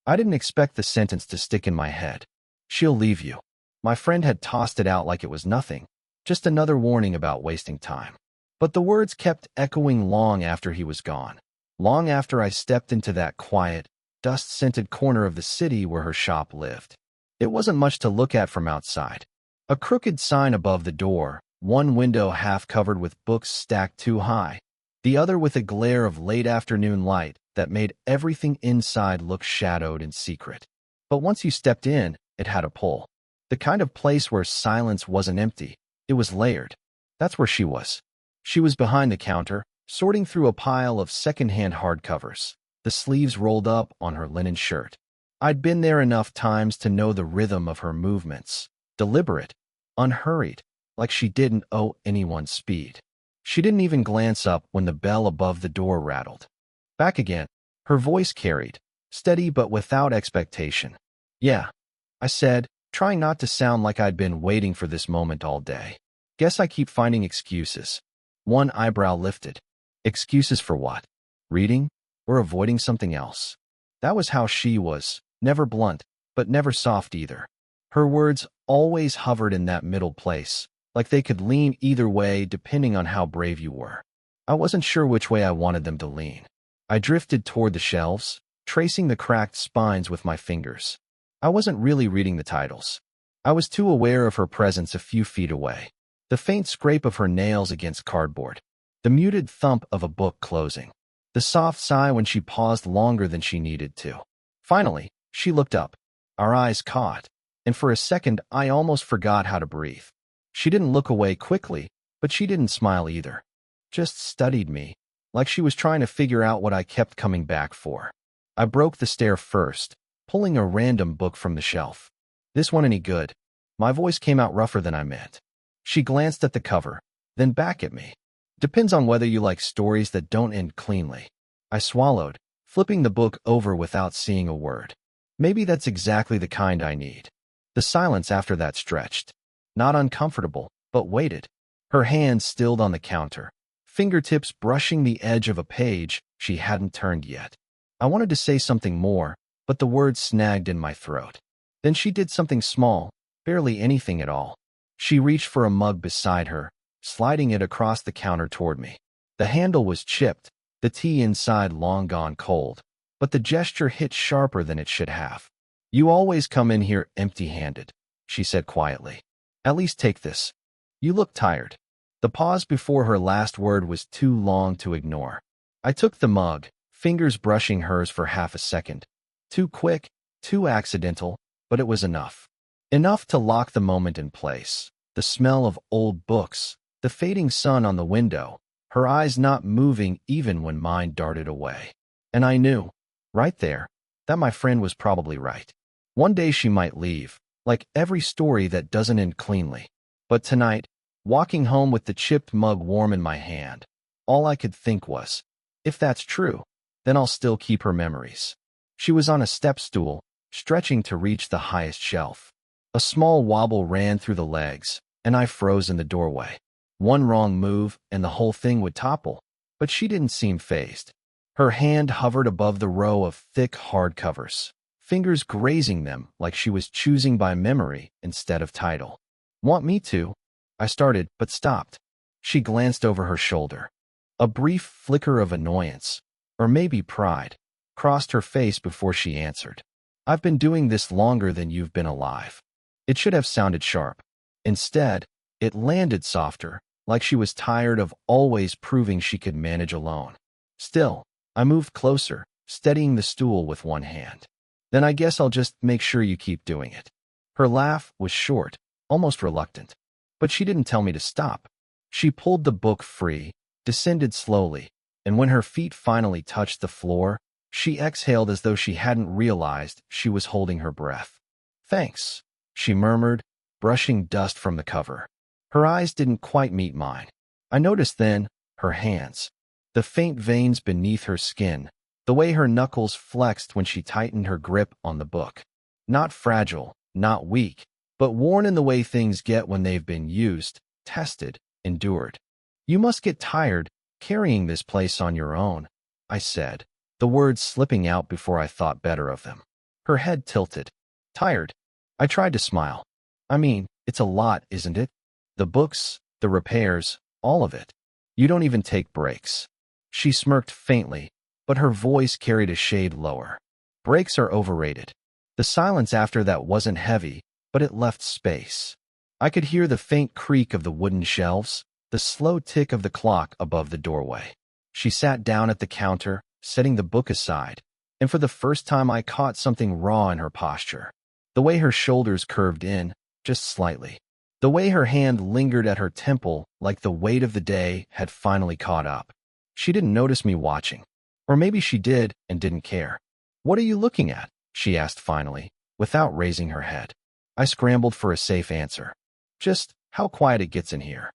I didn't expect the sentence to stick in my head. She'll leave you. My friend had tossed it out like it was nothing, just another warning about wasting time. But the words kept echoing long after he was gone, long after I stepped into that quiet, dust-scented corner of the city where her shop lived. It wasn't much to look at from outside. A crooked sign above the door, one window half covered with books stacked too high, the other with a glare of late afternoon light that made everything inside look shadowed and secret. But once you stepped in, it had a pull. The kind of place where silence wasn't empty, it was layered. That's where she was. She was behind the counter, sorting through a pile of second-hand hardcovers, the sleeves rolled up on her linen shirt. I'd been there enough times to know the rhythm of her movements, deliberate, unhurried, like she didn't owe anyone speed. She didn't even glance up when the bell above the door rattled. Back again, her voice carried, steady but without expectation. "Yeah," I said, trying not to sound like I'd been waiting for this moment all day. "Guess I keep finding excuses." One eyebrow lifted. Excuses for what? Reading? Or avoiding something else? That was how she was, never blunt, but never soft either. Her words always hovered in that middle place, like they could lean either way depending on how brave you were. I wasn't sure which way I wanted them to lean. I drifted toward the shelves, tracing the cracked spines with my fingers. I wasn't really reading the titles. I was too aware of her presence a few feet away. The faint scrape of her nails against cardboard. The muted thump of a book closing. The soft sigh when she paused longer than she needed to. Finally, she looked up. Our eyes caught, and for a second I almost forgot how to breathe. She didn't look away quickly, but she didn't smile either. Just studied me, like she was trying to figure out what I kept coming back for. I broke the stare first, pulling a random book from the shelf. "This one any good?" My voice came out rougher than I meant. She glanced at the cover, then back at me. "Depends on whether you like stories that don't end cleanly." I swallowed, flipping the book over without seeing a word. Maybe that's exactly the kind I need. The silence after that stretched. Not uncomfortable, but weighted. Her hand stilled on the counter, fingertips brushing the edge of a page she hadn't turned yet. I wanted to say something more, but the words snagged in my throat. Then she did something small, barely anything at all. She reached for a mug beside her, sliding it across the counter toward me. The handle was chipped, the tea inside long gone cold, but the gesture hit sharper than it should have. "You always come in here empty-handed," she said quietly. "At least take this. You look tired." The pause before her last word was too long to ignore. I took the mug, fingers brushing hers for half a second. Too quick, too accidental, but it was enough. Enough to lock the moment in place. The smell of old books, the fading sun on the window, her eyes not moving even when mine darted away. And I knew, right there, that my friend was probably right. One day she might leave, like every story that doesn't end cleanly. But tonight, walking home with the chipped mug warm in my hand, all I could think was, if that's true, then I'll still keep her memories. She was on a step stool, stretching to reach the highest shelf. A small wobble ran through the legs, and I froze in the doorway. One wrong move, and the whole thing would topple, but she didn't seem fazed. Her hand hovered above the row of thick hardcovers, fingers grazing them like she was choosing by memory instead of title. "Want me to?" I started, but stopped. She glanced over her shoulder. A brief flicker of annoyance, or maybe pride, crossed her face before she answered. "I've been doing this longer than you've been alive." It should have sounded sharp. Instead, it landed softer, like she was tired of always proving she could manage alone. Still, I moved closer, steadying the stool with one hand. "Then I guess I'll just make sure you keep doing it." Her laugh was short, almost reluctant. But she didn't tell me to stop. She pulled the book free, descended slowly, and when her feet finally touched the floor, she exhaled as though she hadn't realized she was holding her breath. "Thanks," she murmured, brushing dust from the cover. Her eyes didn't quite meet mine. I noticed then her hands, the faint veins beneath her skin, the way her knuckles flexed when she tightened her grip on the book. Not fragile, not weak, but worn in the way things get when they've been used, tested, endured. "You must get tired carrying this place on your own," I said, the words slipping out before I thought better of them. Her head tilted. Tired. I tried to smile. I mean, it's a lot, isn't it? The books, the repairs, all of it. You don't even take breaks. She smirked faintly, but her voice carried a shade lower. Breaks are overrated. The silence after that wasn't heavy, but it left space. I could hear the faint creak of the wooden shelves, the slow tick of the clock above the doorway. She sat down at the counter, setting the book aside, and for the first time I caught something raw in her posture. The way her shoulders curved in, just slightly. The way her hand lingered at her temple like the weight of the day had finally caught up. She didn't notice me watching. Or maybe she did and didn't care. "What are you looking at?" she asked finally, without raising her head. I scrambled for a safe answer. "Just how quiet it gets in here.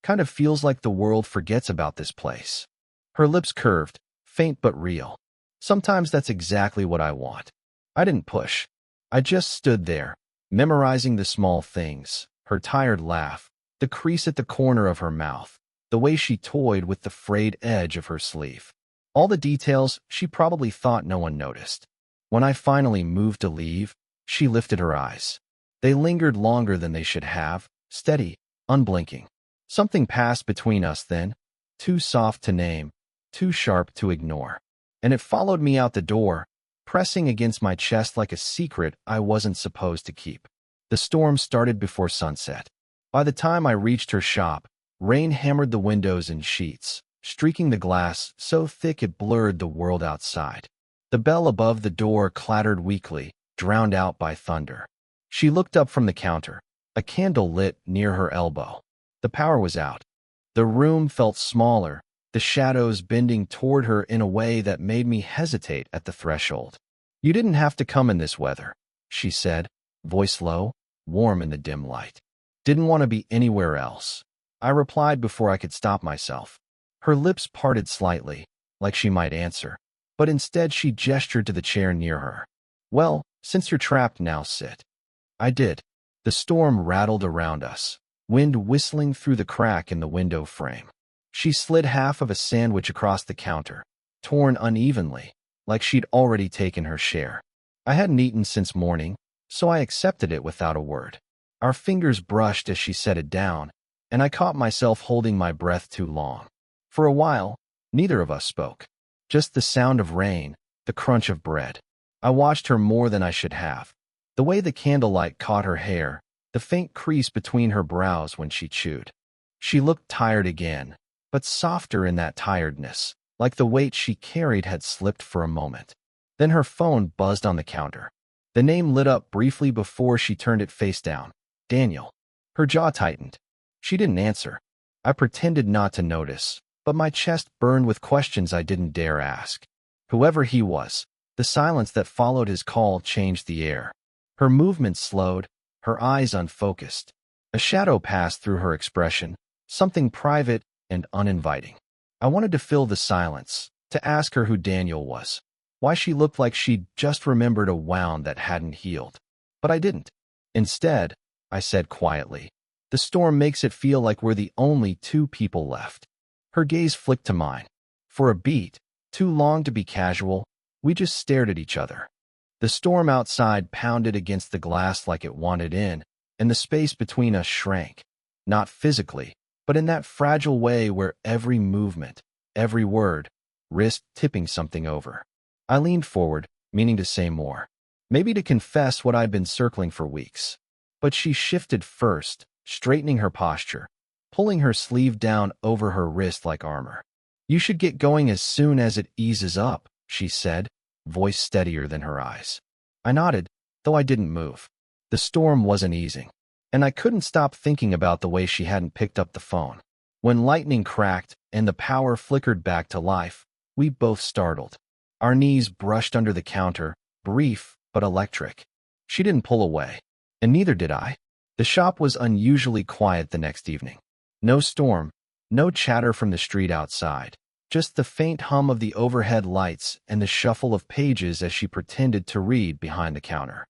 Kind of feels like the world forgets about this place." Her lips curved, faint but real. Sometimes that's exactly what I want. I didn't push. I just stood there, memorizing the small things, her tired laugh, the crease at the corner of her mouth, the way she toyed with the frayed edge of her sleeve. All the details she probably thought no one noticed. When I finally moved to leave, she lifted her eyes. They lingered longer than they should have, steady, unblinking. Something passed between us then, too soft to name, too sharp to ignore. And it followed me out the door, pressing against my chest like a secret I wasn't supposed to keep. The storm started before sunset. By the time I reached her shop, rain hammered the windows in sheets, streaking the glass so thick it blurred the world outside. The bell above the door clattered weakly, drowned out by thunder. She looked up from the counter, a candle lit near her elbow. The power was out. The room felt smaller, the shadows bending toward her in a way that made me hesitate at the threshold. "You didn't have to come in this weather," she said, voice low, warm in the dim light. "Didn't want to be anywhere else," I replied before I could stop myself. Her lips parted slightly, like she might answer, but instead she gestured to the chair near her. "Well, since you're trapped now, sit." I did. The storm rattled around us, wind whistling through the crack in the window frame. She slid half of a sandwich across the counter, torn unevenly, like she'd already taken her share. I hadn't eaten since morning, so I accepted it without a word. Our fingers brushed as she set it down, and I caught myself holding my breath too long. For a while, neither of us spoke. Just the sound of rain, the crunch of bread. I watched her more than I should have. The way the candlelight caught her hair, the faint crease between her brows when she chewed. She looked tired again, but softer in that tiredness, like the weight she carried had slipped for a moment. Then her phone buzzed on the counter. The name lit up briefly before she turned it face down. Daniel. Her jaw tightened. She didn't answer. I pretended not to notice, but my chest burned with questions I didn't dare ask. Whoever he was, the silence that followed his call changed the air. Her movements slowed, her eyes unfocused. A shadow passed through her expression, something private and uninviting. I wanted to fill the silence, to ask her who Daniel was, why she looked like she'd just remembered a wound that hadn't healed. But I didn't. Instead, I said quietly, "The storm makes it feel like we're the only two people left." Her gaze flicked to mine. For a beat, too long to be casual, we just stared at each other. The storm outside pounded against the glass like it wanted in, and the space between us shrank. Not physically, but in that fragile way where every movement, every word, risked tipping something over. I leaned forward, meaning to say more. Maybe to confess what I'd been circling for weeks. But she shifted first, straightening her posture, pulling her sleeve down over her wrist like armor. "You should get going as soon as it eases up," she said, voice steadier than her eyes. I nodded, though I didn't move. The storm wasn't easing, and I couldn't stop thinking about the way she hadn't picked up the phone. When lightning cracked and the power flickered back to life, we both startled. Our knees brushed under the counter, brief but electric. She didn't pull away, and neither did I. The shop was unusually quiet the next evening. No storm, no chatter from the street outside, just the faint hum of the overhead lights and the shuffle of pages as she pretended to read behind the counter.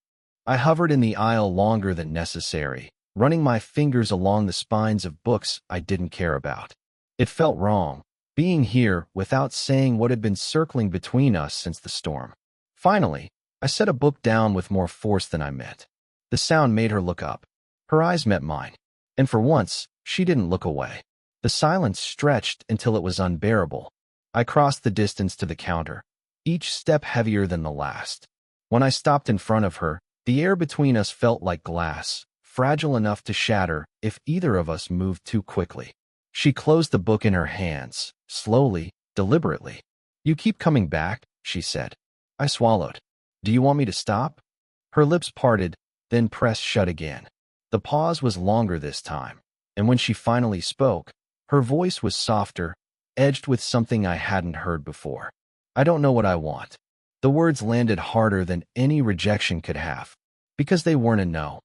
I hovered in the aisle longer than necessary, running my fingers along the spines of books I didn't care about. It felt wrong, being here without saying what had been circling between us since the storm. Finally, I set a book down with more force than I meant. The sound made her look up. Her eyes met mine, and for once, she didn't look away. The silence stretched until it was unbearable. I crossed the distance to the counter, each step heavier than the last. When I stopped in front of her, the air between us felt like glass, fragile enough to shatter if either of us moved too quickly. She closed the book in her hands, slowly, deliberately. "You keep coming back," she said. I swallowed. "Do you want me to stop?" Her lips parted, then pressed shut again. The pause was longer this time, and when she finally spoke, her voice was softer, edged with something I hadn't heard before. "I don't know what I want." The words landed harder than any rejection could have, because they weren't a no.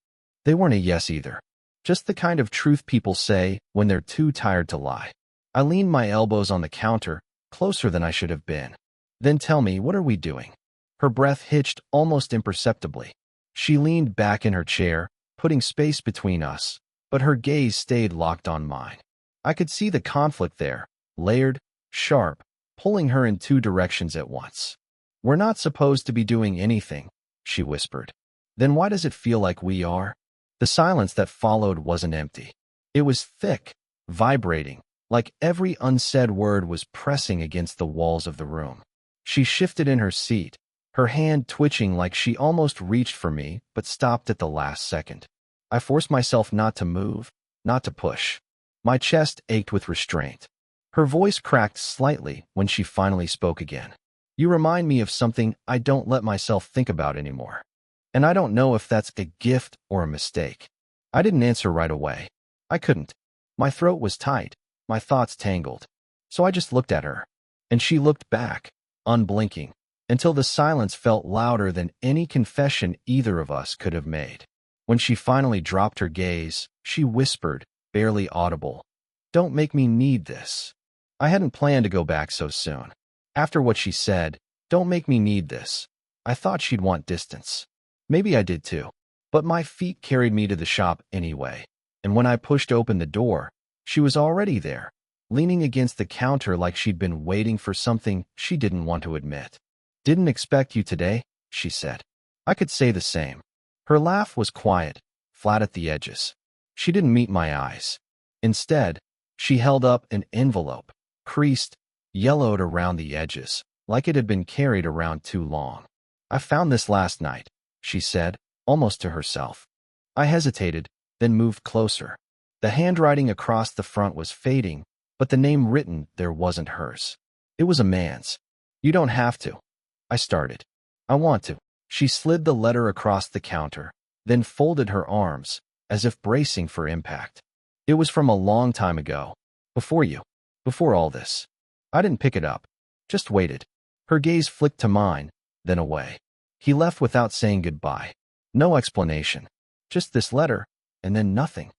They weren't a yes either. Just the kind of truth people say when they're too tired to lie. I leaned my elbows on the counter, closer than I should have been. "Then tell me, what are we doing?" Her breath hitched almost imperceptibly. She leaned back in her chair, putting space between us, but her gaze stayed locked on mine. I could see the conflict there, layered, sharp, pulling her in two directions at once. "We're not supposed to be doing anything," she whispered. "Then why does it feel like we are?" The silence that followed wasn't empty. It was thick, vibrating, like every unsaid word was pressing against the walls of the room. She shifted in her seat, her hand twitching like she almost reached for me but stopped at the last second. I forced myself not to move, not to push. My chest ached with restraint. Her voice cracked slightly when she finally spoke again. "You remind me of something I don't let myself think about anymore. And I don't know if that's a gift or a mistake." I didn't answer right away. I couldn't. My throat was tight, my thoughts tangled. So I just looked at her. And she looked back, unblinking, until the silence felt louder than any confession either of us could have made. When she finally dropped her gaze, she whispered, barely audible, "Don't make me need this." I hadn't planned to go back so soon. After what she said, "Don't make me need this." I thought she'd want distance. Maybe I did too. But my feet carried me to the shop anyway. And when I pushed open the door, she was already there, leaning against the counter like she'd been waiting for something she didn't want to admit. "Didn't expect you today," she said. I could say the same. Her laugh was quiet, flat at the edges. She didn't meet my eyes. Instead, she held up an envelope, creased, yellowed around the edges, like it had been carried around too long. "I found this last night," she said, almost to herself. I hesitated, then moved closer. The handwriting across the front was fading, but the name written there wasn't hers. It was a man's. "You don't have to." I started. "I want to." She slid the letter across the counter, then folded her arms, as if bracing for impact. "It was from a long time ago. Before you. Before all this." I didn't pick it up. Just waited. Her gaze flicked to mine, then away. He left without saying goodbye. No explanation. Just this letter, and then nothing.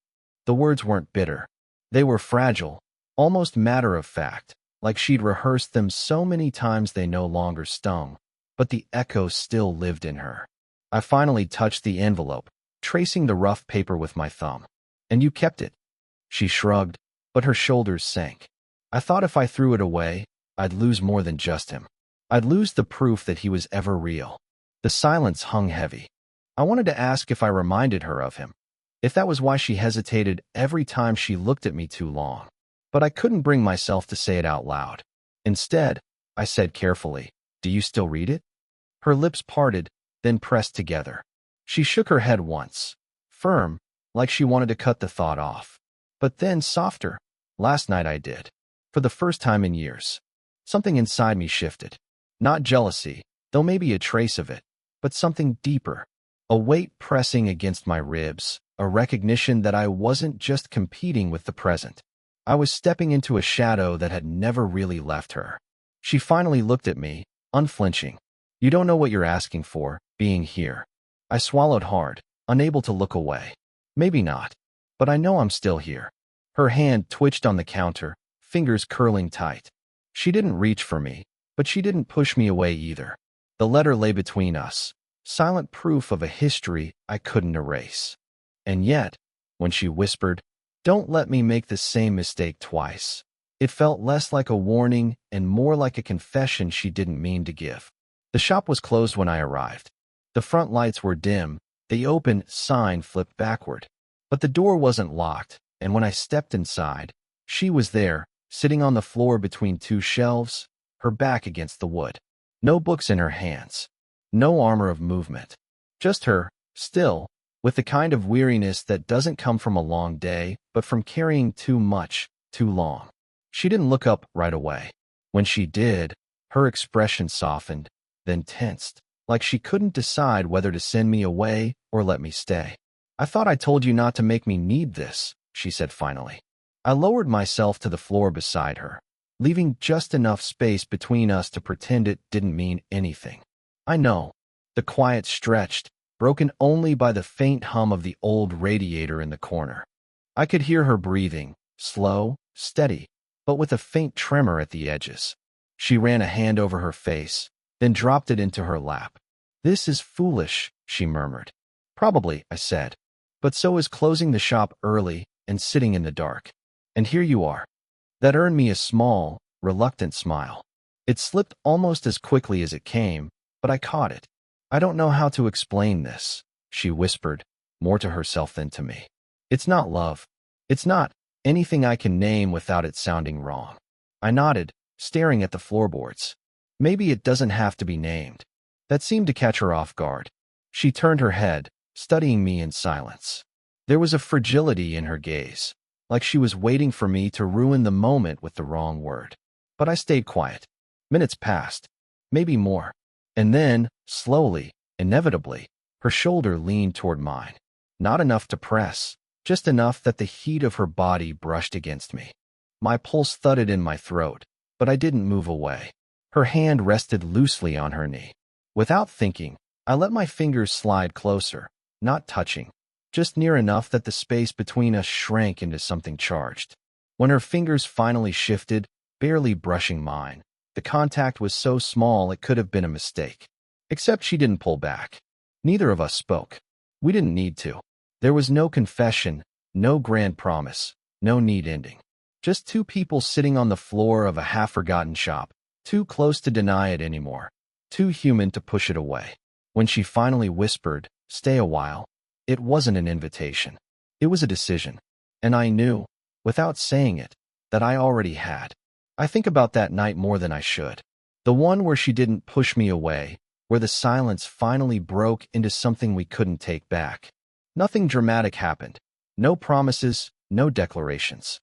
The words weren't bitter. They were fragile, almost matter-of-fact, like she'd rehearsed them so many times they no longer stung, but the echo still lived in her. I finally touched the envelope, tracing the rough paper with my thumb. "And you kept it?" She shrugged, but her shoulders sank. "I thought if I threw it away, I'd lose more than just him. I'd lose the proof that he was ever real." The silence hung heavy. I wanted to ask if I reminded her of him, if that was why she hesitated every time she looked at me too long. But I couldn't bring myself to say it out loud. Instead, I said carefully, "Do you still read it?" Her lips parted, then pressed together. She shook her head once, firm, like she wanted to cut the thought off. But then softer. "Last night I did. For the first time in years." Something inside me shifted. Not jealousy, though maybe a trace of it, but something deeper. A weight pressing against my ribs, a recognition that I wasn't just competing with the present. I was stepping into a shadow that had never really left her. She finally looked at me, unflinching. "You don't know what you're asking for, being here." I swallowed hard, unable to look away. "Maybe not, but I know I'm still here." Her hand twitched on the counter, fingers curling tight. She didn't reach for me, but she didn't push me away either. The letter lay between us, silent proof of a history I couldn't erase. And yet, when she whispered, "Don't let me make the same mistake twice," it felt less like a warning and more like a confession she didn't mean to give. The shop was closed when I arrived. The front lights were dim, the open sign flipped backward. But the door wasn't locked, and when I stepped inside, she was there, sitting on the floor between two shelves, her back against the wood. No books in her hands. No armor of movement. Just her, still, with the kind of weariness that doesn't come from a long day, but from carrying too much, too long. She didn't look up right away. When she did, her expression softened, then tensed, like she couldn't decide whether to send me away or let me stay. "I thought I told you not to make me need this," she said finally. I lowered myself to the floor beside her, leaving just enough space between us to pretend it didn't mean anything. "I know." The quiet stretched, broken only by the faint hum of the old radiator in the corner. I could hear her breathing, slow, steady, but with a faint tremor at the edges. She ran a hand over her face, then dropped it into her lap. "This is foolish," she murmured. "Probably," I said. "But so is closing the shop early and sitting in the dark. And here you are." That earned me a small, reluctant smile. It slipped almost as quickly as it came, but I caught it. "I don't know how to explain this," she whispered, more to herself than to me. "It's not love. It's not anything I can name without it sounding wrong." I nodded, staring at the floorboards. "Maybe it doesn't have to be named." That seemed to catch her off guard. She turned her head, studying me in silence. There was a fragility in her gaze, like she was waiting for me to ruin the moment with the wrong word. But I stayed quiet. Minutes passed, maybe more. And then, slowly, inevitably, her shoulder leaned toward mine. Not enough to press, just enough that the heat of her body brushed against me. My pulse thudded in my throat, but I didn't move away. Her hand rested loosely on her knee. Without thinking, I let my fingers slide closer, not touching, just near enough that the space between us shrank into something charged. When her fingers finally shifted, barely brushing mine, the contact was so small it could have been a mistake. Except she didn't pull back. Neither of us spoke. We didn't need to. There was no confession, no grand promise, no neat ending. Just two people sitting on the floor of a half-forgotten shop, too close to deny it anymore, too human to push it away. When she finally whispered, "Stay a while," it wasn't an invitation. It was a decision. And I knew, without saying it, that I already had. I think about that night more than I should. The one where she didn't push me away, where the silence finally broke into something we couldn't take back. Nothing dramatic happened. No promises, no declarations.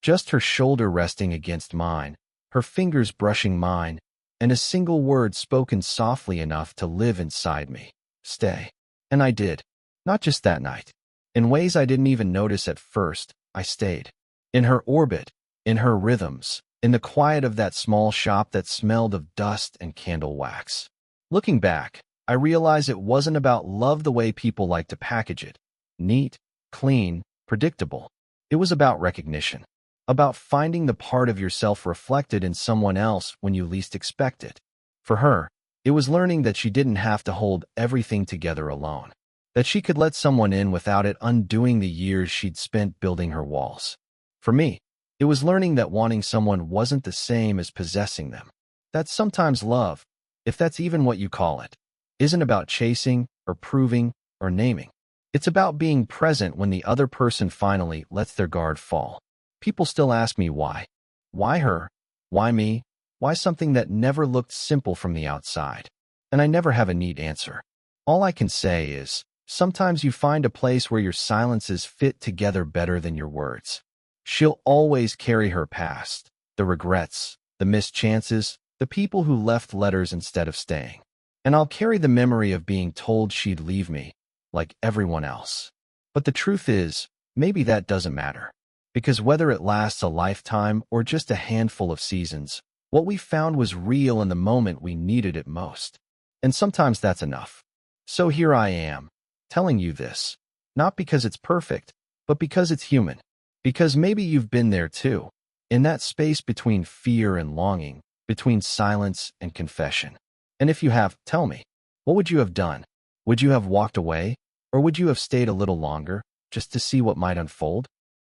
Just her shoulder resting against mine, her fingers brushing mine, and a single word spoken softly enough to live inside me. "Stay." And I did. Not just that night. In ways I didn't even notice at first, I stayed. In her orbit, in her rhythms, in the quiet of that small shop that smelled of dust and candle wax. Looking back, I realize it wasn't about love the way people like to package it. Neat, clean, predictable. It was about recognition. About finding the part of yourself reflected in someone else when you least expect it. For her, it was learning that she didn't have to hold everything together alone. That she could let someone in without it undoing the years she'd spent building her walls. For me, it was learning that wanting someone wasn't the same as possessing them. That sometimes love, if that's even what you call it, isn't about chasing or proving or naming. It's about being present when the other person finally lets their guard fall. People still ask me why. Why her? Why me? Why something that never looked simple from the outside? And I never have a neat answer. All I can say is, sometimes you find a place where your silences fit together better than your words. She'll always carry her past, the regrets, the missed chances, the people who left letters instead of staying. And I'll carry the memory of being told she'd leave me, like everyone else. But the truth is, maybe that doesn't matter. Because whether it lasts a lifetime or just a handful of seasons, what we found was real in the moment we needed it most. And sometimes that's enough. So here I am, telling you this, not because it's perfect, but because it's human. Because maybe you've been there too, in that space between fear and longing, between silence and confession. And if you have, tell me, what would you have done? Would you have walked away? Or would you have stayed a little longer, just to see what might unfold?